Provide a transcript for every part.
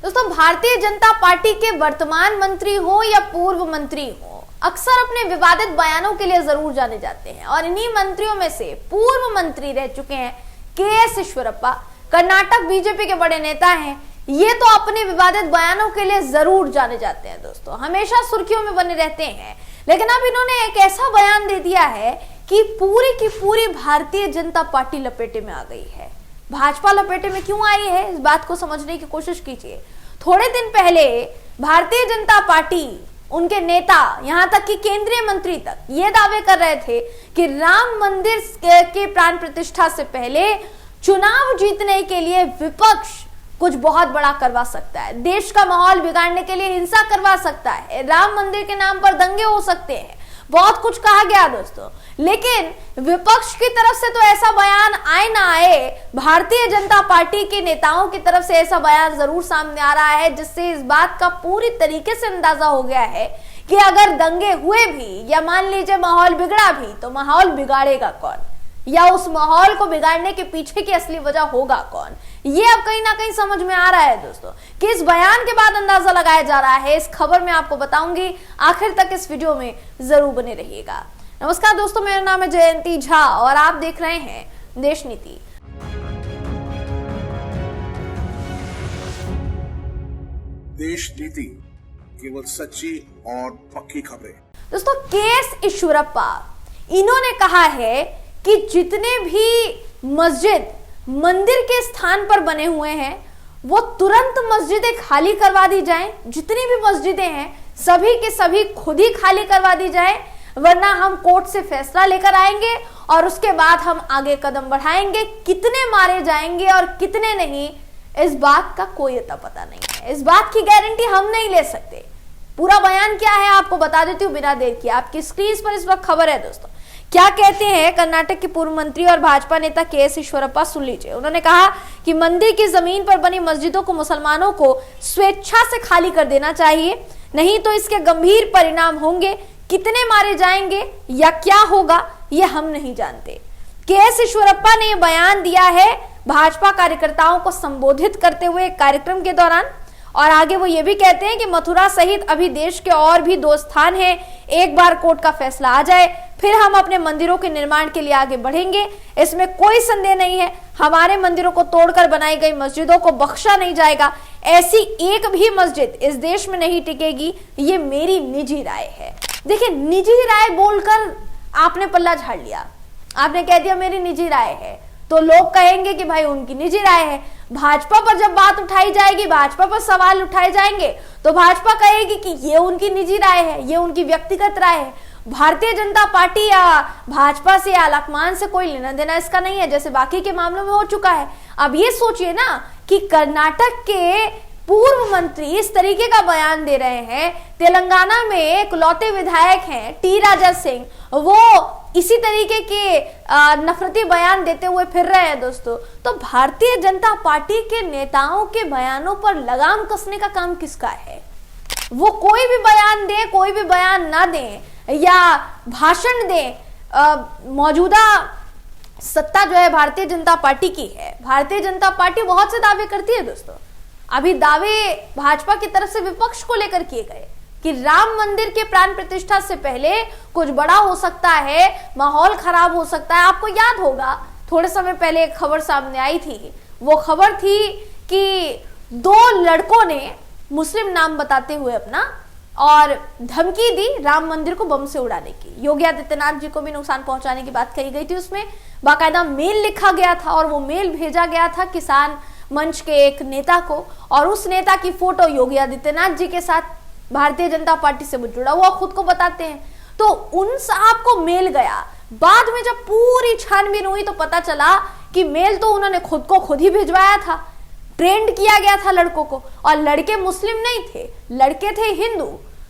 दोस्तों, भारतीय जनता पार्टी के वर्तमान मंत्री हो या पूर्व मंत्री हो, अक्सर अपने विवादित बयानों के लिए जरूर जाने जाते हैं और इन्हीं मंत्रियों में से पूर्व मंत्री रह चुके हैं के.एस. ईश्वरप्पा। कर्नाटक बीजेपी के बड़े नेता हैं। ये तो अपने विवादित बयानों के लिए जरूर जाने जाते हैं दोस्तों, हमेशा सुर्खियों में बने रहते हैं। लेकिन अब इन्होंने एक ऐसा बयान दे दिया है कि पूरी की पूरी भारतीय जनता पार्टी लपेटे में आ गई है। भाजपा लपेटे में क्यों आई है, इस बात को समझने की कोशिश कीजिए। थोड़े दिन पहले भारतीय जनता पार्टी, उनके नेता, यहां तक कि केंद्रीय मंत्री तक ये दावे कर रहे थे कि राम मंदिर के प्राण प्रतिष्ठा से पहले चुनाव जीतने के लिए विपक्ष कुछ बहुत बड़ा करवा सकता है, देश का माहौल बिगाड़ने के लिए हिंसा करवा सकता है, राम मंदिर के नाम पर दंगे हो सकते हैं, बहुत कुछ कहा गया दोस्तों। लेकिन विपक्ष की तरफ से तो ऐसा बयान आए ना आए, भारतीय जनता पार्टी के नेताओं की तरफ से ऐसा बयान जरूर सामने आ रहा है, जिससे इस बात का पूरी तरीके से अंदाजा हो गया है कि अगर दंगे हुए भी या मान लीजिए माहौल बिगड़ा भी, तो माहौल बिगाड़ेगा कौन, या उस माहौल को बिगाड़ने के पीछे की असली वजह होगा कौन। ये अब कहीं ना कहीं समझ में आ रहा है दोस्तों, कि इस बयान के बाद अंदाजा लगाया जा रहा है। इस खबर में आपको बताऊंगी, आखिर तक इस वीडियो में जरूर बने रहिएगा। नमस्कार दोस्तों, मेरा नाम है जयंती झा और आप देख रहे हैं देश नीति। देश नीति, केवल सच्ची और पक्की खबरें। दोस्तों, के.एस. ईश्वरप्पा, इन्होंने कहा है कि जितने भी मस्जिद मंदिर के स्थान पर बने हुए हैं वो तुरंत मस्जिदें खाली करवा दी जाएं। जितनी भी मस्जिदें हैं सभी के सभी खुद ही खाली करवा दी जाएं, वरना हम कोर्ट से फैसला लेकर आएंगे और उसके बाद हम आगे कदम बढ़ाएंगे। कितने मारे जाएंगे और कितने नहीं, इस बात का कोई अता पता नहीं है, इस बात की गारंटी हम नहीं ले सकते। पूरा बयान क्या है आपको बता देती हूँ बिना देर किए। आपकी स्क्रीन पर इस वक्त खबर है दोस्तों। क्या कहते हैं कर्नाटक के पूर्व मंत्री और भाजपा नेता के.एस. ईश्वरप्पा, सुन लीजिए। उन्होंने कहा कि मंदिर की जमीन पर बनी मस्जिदों को मुसलमानों को स्वेच्छा से खाली कर देना चाहिए, नहीं तो इसके गंभीर परिणाम होंगे। कितने मारे जाएंगे या क्या होगा ये हम नहीं जानते। के.एस. ईश्वरप्पा ने यह बयान दिया है भाजपा कार्यकर्ताओं को संबोधित करते हुए कार्यक्रम के दौरान, और आगे वो ये भी कहते हैं कि मथुरा सहित अभी देश के और भी 2 स्थान हैं, एक बार कोर्ट का फैसला आ जाए फिर हम अपने मंदिरों के निर्माण के लिए आगे बढ़ेंगे। इसमें कोई संदेह नहीं है, हमारे मंदिरों को तोड़कर बनाई गई मस्जिदों को बख्शा नहीं जाएगा। ऐसी एक भी मस्जिद इस देश में नहीं टिकेगी, ये मेरी निजी राय है। देखिए, निजी राय बोलकर आपने पल्ला झाड़ लिया, आपने कह दिया मेरी निजी राय है, तो लोग कहेंगे कि भाई उनकी निजी राय है। भाजपा पर जब बात उठाई जाएगी, भाजपा पर सवाल उठाए जाएंगे, तो भाजपा कहेगी कि ये उनकी निजी राय है, ये उनकी व्यक्तिगत राय है। भारतीय जनता पार्टी या भाजपा से या आलाकमान से कोई लेना देना इसका नहीं है, जैसे बाकी के मामलों में हो चुका है। अब ये सोचिए ना कि कर्नाटक के पूर्व मंत्री इस तरीके का बयान दे रहे हैं, तेलंगाना में इकलौते विधायक हैं टी राजा सिंह, वो इसी तरीके के नफरती बयान देते हुए फिर रहे हैं दोस्तों। तो भारतीय जनता पार्टी के नेताओं के बयानों पर लगाम कसने का काम किसका है? वो कोई भी बयान दे, कोई भी बयान ना दे या भाषण दे, मौजूदा सत्ता जो है भारतीय जनता पार्टी की है। भारतीय जनता पार्टी बहुत से दावे करती है दोस्तों। अभी दावे भाजपा की तरफ से विपक्ष को लेकर किए गए कि राम मंदिर के प्राण प्रतिष्ठा से पहले कुछ बड़ा हो सकता है, माहौल खराब हो सकता है। आपको याद होगा थोड़े समय पहले एक खबर सामने आई थी, वो खबर थी कि 2 लड़कों ने मुस्लिम नाम बताते हुए अपना और धमकी दी राम मंदिर को बम से उड़ाने की। योगी आदित्यनाथ जी को भी नुकसान पहुंचाने की बात कही गई थी। उसमें बाकायदा मेल लिखा गया था और वो मेल भेजा गया था किसान मंच के एक नेता को, और उस नेता की फोटो योगी आदित्यनाथ जी के साथ भारतीय जनता पार्टी से जुड़ा हुआ खुद को बताते हैं। तो उन साहब को मेल गया। बाद में जब पूरी छानबीन हुई तो पता चला कि मेल तो उन्होंने खुद को खुद ही भिजवाया था, ट्रेंड किया गया था लड़कों को, और लड़के मुस्लिम नहीं थे, लड़के थे हिंदू।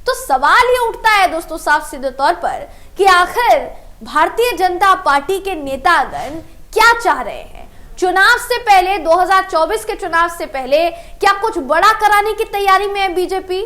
तो सवाल ये उठता है दोस्तों साफ सीधे तौर पर कि आखिर भारतीय जनता पार्टी के नेतागण क्या चाह रहे हैं? चुनाव से पहले, 2024 के चुनाव से पहले क्या कुछ बड़ा कराने की तैयारी में है बीजेपी?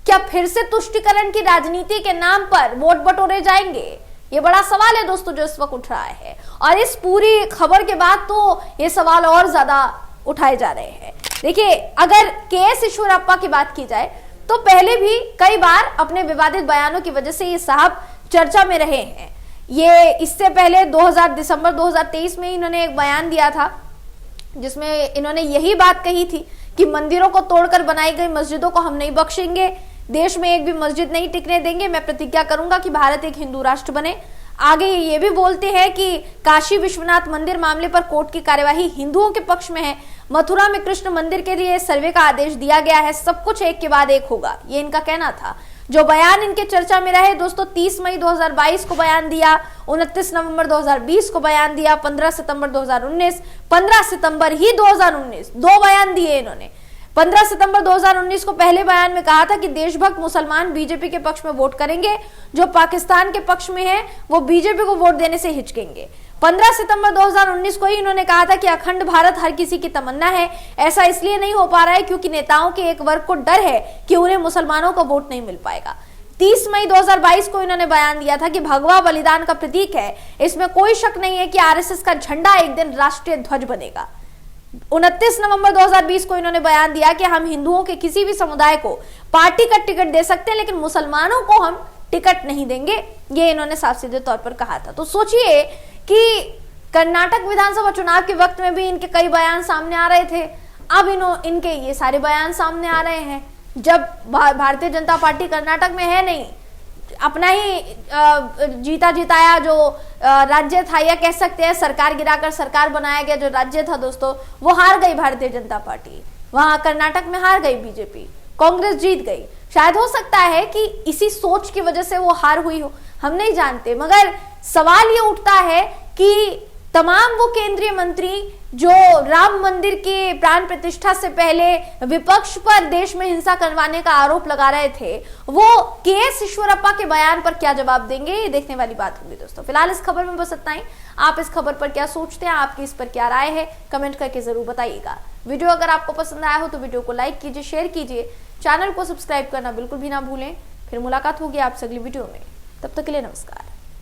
क्या फिर से तुष्टीकरण की राजनीति के नाम पर वोट बटोरे जाएंगे? ये बड़ा सवाल है दोस्तों जो इस वक्त उठ रहा है, और इस पूरी खबर के बाद तो ये सवाल और ज्यादा उठाए जा रहे हैं। देखिए, अगर के.एस. ईश्वरप्पा की बात की जाए तो पहले भी कई बार अपने विवादित बयानों की वजह से ये साहब चर्चा में रहे हैं। ये इससे पहले दिसंबर 2023 में इन्होंने एक बयान दिया था जिसमें इन्होंने यही बात कही थी कि मंदिरों को तोड़कर बनाई गई मस्जिदों को हम नहीं बख्शेंगे, देश में एक भी मस्जिद नहीं टिकने देंगे, मैं प्रतिज्ञा करूंगा कि भारत एक हिंदू राष्ट्र बने। आगे ये भी बोलते हैं कि काशी विश्वनाथ मंदिर मामले पर कोर्ट की कार्यवाही हिंदुओं के पक्ष में है, मथुरा में कृष्ण मंदिर के लिए सर्वे का आदेश दिया गया है, सब कुछ एक के बाद एक होगा, ये इनका कहना था। जो बयान इनके चर्चा में रहे दोस्तों, 30 मई 2022 को बयान दिया, 29 नवंबर 2020 को बयान दिया, 15 सितंबर 2019, 15 सितंबर ही 2019 दो बयान दिए इन्होंने। 15 सितंबर 2019 को पहले बयान में कहा था कि देशभक्त मुसलमान बीजेपी के पक्ष में वोट करेंगे, जो पाकिस्तान के पक्ष में है वो बीजेपी को वोट देने से हिचकेंगे। 15 सितंबर 2019 को ही इन्होंने कहा था कि अखंड भारत हर किसी की तमन्ना है, ऐसा इसलिए नहीं हो पा रहा है क्योंकि नेताओं के एक वर्ग को डर है कि उन्हें मुसलमानों का वोट नहीं मिल पाएगा। 30 मई 2022 को इन्होंने बयान दिया था कि भगवा बलिदान का प्रतीक है, इसमें कोई शक नहीं है कि आरएसएस का झंडा एक दिन राष्ट्रीय ध्वज बनेगा। 29 नवंबर 2020 को इन्होंने बयान दिया कि हम हिंदुओं के किसी भी समुदाय को पार्टी का टिकट दे सकते हैं लेकिन मुसलमानों को हम टिकट नहीं देंगे, ये इन्होंने साफ सीधे तौर पर कहा था। तो सोचिए कि कर्नाटक विधानसभा चुनाव के वक्त में भी इनके कई बयान सामने आ रहे थे, अब इनके ये सारे बयान सामने आ रहे हैं जब भारतीय जनता पार्टी कर्नाटक में है नहीं, अपना ही जीता जिताया जो राज्य था, या कह सकते हैं सरकार गिराकर सरकार बनाया गया जो राज्य था दोस्तों, वो हार गई भारतीय जनता पार्टी, वहां कर्नाटक में हार गई बीजेपी, कांग्रेस जीत गई। शायद हो सकता है कि इसी सोच की वजह से वो हार हुई हो, हम नहीं जानते, मगर सवाल ये उठता है कि तमाम वो केंद्रीय मंत्री जो राम मंदिर के प्राण प्रतिष्ठा से पहले विपक्ष पर देश में हिंसा करवाने का आरोप लगा रहे थे, वो के.एस. ईश्वरप्पा के बयान पर क्या जवाब देंगे, ये देखने वाली बात होगी दोस्तों। फिलहाल इस खबर में बस इतना ही। आप इस खबर पर क्या सोचते हैं, आपकी इस पर क्या राय है, कमेंट करके जरूर बताइएगा। वीडियो अगर आपको पसंद आया हो तो वीडियो को लाइक कीजिए, शेयर कीजिए, चैनल को सब्सक्राइब करना बिल्कुल भी ना भूलें। फिर मुलाकात होगी आपसे अगली वीडियो में, तब तक के लिए नमस्कार।